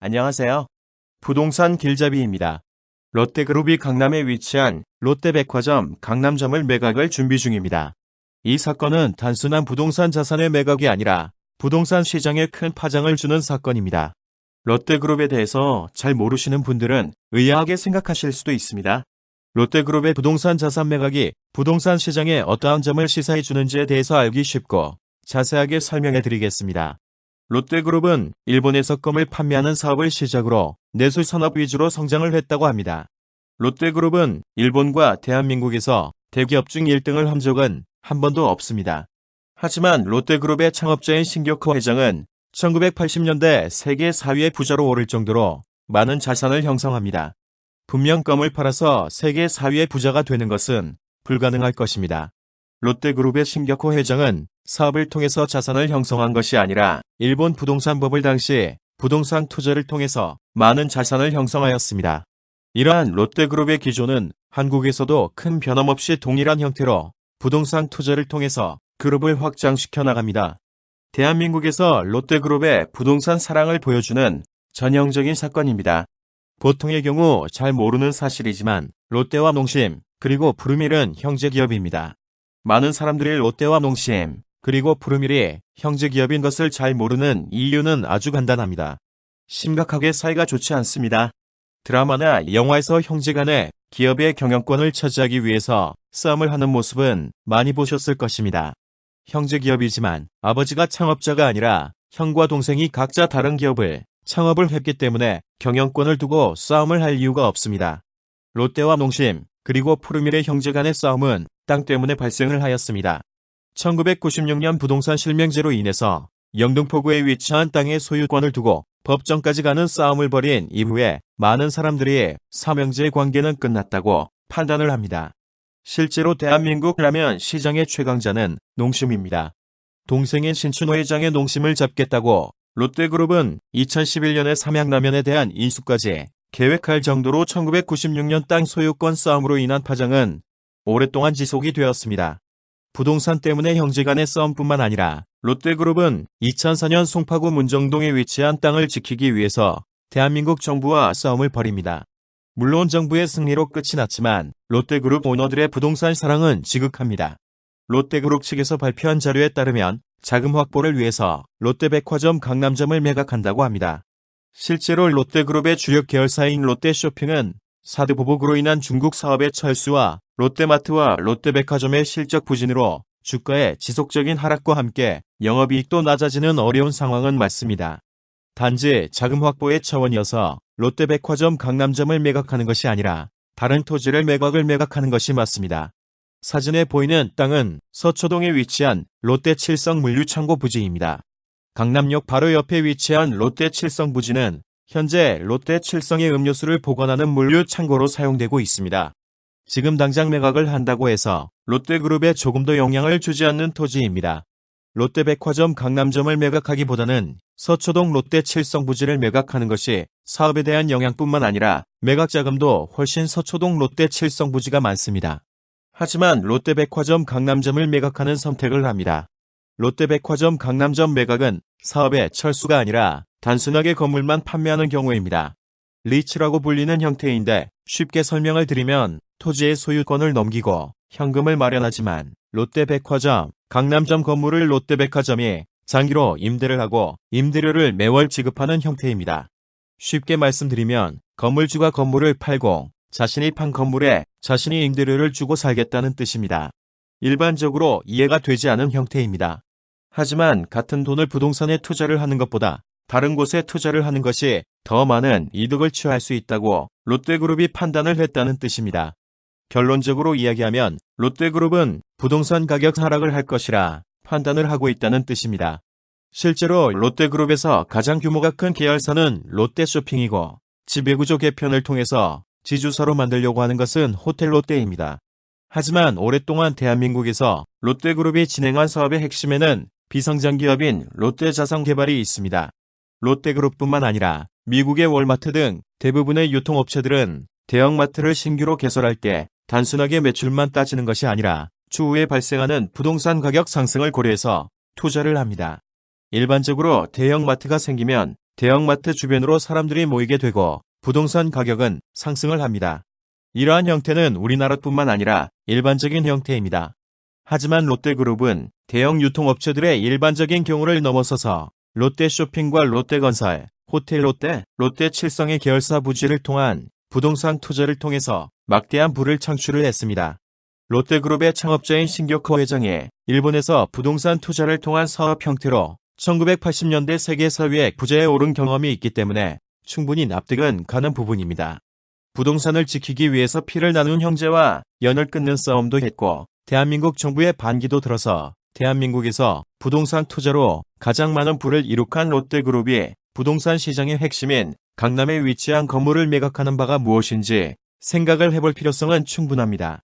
안녕하세요. 부동산 길잡이입니다. 롯데그룹이 강남에 위치한 롯데백화점 강남점을 매각을 준비 중입니다. 이 사건은 단순한 부동산 자산의 매각이 아니라 부동산 시장에 큰 파장을 주는 사건입니다. 롯데그룹에 대해서 잘 모르시는 분들은 의아하게 생각하실 수도 있습니다. 롯데그룹의 부동산 자산 매각이 부동산 시장에 어떠한 점을 시사해 주는지에 대해서 알기 쉽고 자세하게 설명해 드리겠습니다. 롯데그룹은 일본에서 껌을 판매하는 사업을 시작으로 내수 산업 위주로 성장을 했다고 합니다. 롯데그룹은 일본과 대한민국에서 대기업 중 1등을 한 적은 한 번도 없습니다. 하지만 롯데그룹의 창업자인 신격호 회장은 1980년대 세계 4위의 부자로 오를 정도로 많은 자산을 형성합니다. 분명 껌을 팔아서 세계 4위의 부자가 되는 것은 불가능할 것입니다. 롯데그룹의 신격호 회장은 사업을 통해서 자산을 형성한 것이 아니라 일본 부동산법을 당시 부동산 투자를 통해서 많은 자산을 형성하였습니다. 이러한 롯데그룹의 기조는 한국에서도 큰 변함없이 동일한 형태로 부동산 투자를 통해서 그룹을 확장시켜 나갑니다. 대한민국에서 롯데그룹의 부동산 사랑을 보여주는 전형적인 사건입니다. 보통의 경우 잘 모르는 사실이지만 롯데와 농심 그리고 푸르밀은 형제기업입니다. 많은 사람들이 롯데와 농심 그리고 푸르밀이 형제기업인 것을 잘 모르는 이유는 아주 간단합니다. 심각하게 사이가 좋지 않습니다. 드라마나 영화에서 형제간의 기업의 경영권을 차지하기 위해서 싸움을 하는 모습은 많이 보셨을 것입니다. 형제기업이지만 아버지가 창업자가 아니라 형과 동생이 각자 다른 기업을 창업을 했기 때문에 경영권을 두고 싸움을 할 이유가 없습니다. 롯데와 농심 그리고 푸르밀의 형제 간의 싸움은 땅 때문에 발생을 하였습니다. 1996년 부동산 실명제로 인해서 영등포구에 위치한 땅의 소유권을 두고 법정까지 가는 싸움을 벌인 이후에 많은 사람들이 삼형제의 관계는 끝났다고 판단을 합니다. 실제로 대한민국 라면 시장의 최강자는 농심입니다. 동생인 신춘호 회장의 농심을 잡겠다고 롯데그룹은 2011년에 삼양라면에 대한 인수까지 계획할 정도로 1996년 땅 소유권 싸움으로 인한 파장은 오랫동안 지속이 되었습니다. 부동산 때문에 형제간의 싸움뿐만 아니라 롯데그룹은 2004년 송파구 문정동에 위치한 땅을 지키기 위해서 대한민국 정부와 싸움을 벌입니다. 물론 정부의 승리로 끝이 났지만 롯데그룹 오너들의 부동산 사랑은 지극합니다. 롯데그룹 측에서 발표한 자료에 따르면 자금 확보를 위해서 롯데백화점 강남점을 매각한다고 합니다. 실제로 롯데그룹의 주력 계열사인 롯데쇼핑은 사드 보복으로 인한 중국 사업의 철수와 롯데마트와 롯데백화점의 실적 부진으로 주가의 지속적인 하락과 함께 영업이익도 낮아지는 어려운 상황은 맞습니다. 단지 자금 확보의 차원이어서 롯데백화점 강남점을 매각하는 것이 아니라 다른 토지를 매각하는 것이 맞습니다. 사진에 보이는 땅은 서초동에 위치한 롯데 칠성 물류창고 부지입니다. 강남역 바로 옆에 위치한 롯데 칠성 부지는 현재 롯데 칠성의 음료수를 보관하는 물류 창고로 사용되고 있습니다. 지금 당장 매각을 한다고 해서 롯데그룹에 조금도 영향을 주지 않는 토지입니다. 롯데백화점 강남점을 매각하기보다는 서초동 롯데 칠성 부지를 매각하는 것이 사업에 대한 영향뿐만 아니라 매각 자금도 훨씬 서초동 롯데 칠성 부지가 많습니다. 하지만 롯데백화점 강남점을 매각하는 선택을 합니다. 롯데백화점 강남점 매각은 사업의 철수가 아니라 단순하게 건물만 판매하는 경우입니다. 리츠라고 불리는 형태인데 쉽게 설명을 드리면 토지의 소유권을 넘기고 현금을 마련하지만 롯데백화점 강남점 건물을 롯데백화점이 장기로 임대를 하고 임대료를 매월 지급하는 형태입니다. 쉽게 말씀드리면 건물주가 건물을 팔고 자신이 판 건물에 자신이 임대료를 주고 살겠다는 뜻입니다. 일반적으로 이해가 되지 않은 형태입니다. 하지만 같은 돈을 부동산에 투자를 하는 것보다 다른 곳에 투자를 하는 것이 더 많은 이득을 취할 수 있다고 롯데그룹이 판단을 했다는 뜻입니다. 결론적으로 이야기하면 롯데그룹은 부동산 가격 하락을 할 것이라 판단을 하고 있다는 뜻입니다. 실제로 롯데그룹에서 가장 규모가 큰 계열사는 롯데쇼핑이고 지배구조 개편을 통해서 지주사로 만들려고 하는 것은 호텔롯데입니다. 하지만 오랫동안 대한민국에서 롯데그룹이 진행한 사업의 핵심에는 비성장기업인 롯데자산개발이 있습니다. 롯데그룹뿐만 아니라 미국의 월마트 등 대부분의 유통업체들은 대형마트를 신규로 개설할 때 단순하게 매출만 따지는 것이 아니라 추후에 발생하는 부동산 가격 상승을 고려해서 투자를 합니다. 일반적으로 대형마트가 생기면 대형마트 주변으로 사람들이 모이게 되고 부동산 가격은 상승을 합니다. 이러한 형태는 우리나라뿐만 아니라 일반적인 형태입니다. 하지만 롯데그룹은 대형 유통업체들의 일반적인 경우를 넘어서서 롯데쇼핑과 롯데건설, 호텔롯데, 롯데칠성의 계열사 부지를 통한 부동산 투자를 통해서 막대한 부를 창출을 했습니다. 롯데그룹의 창업자인 신격호 회장이 일본에서 부동산 투자를 통한 사업 형태로 1980년대 세계 4위의 부자에 오른 경험이 있기 때문에 충분히 납득은 가는 부분입니다. 부동산을 지키기 위해서 피를 나눈 형제와 연을 끊는 싸움도 했고 대한민국 정부의 반기도 들어서 대한민국에서 부동산 투자로 가장 많은 부를 이룩한 롯데그룹이 부동산 시장의 핵심인 강남에 위치한 건물을 매각하는 바가 무엇인지 생각을 해볼 필요성은 충분합니다.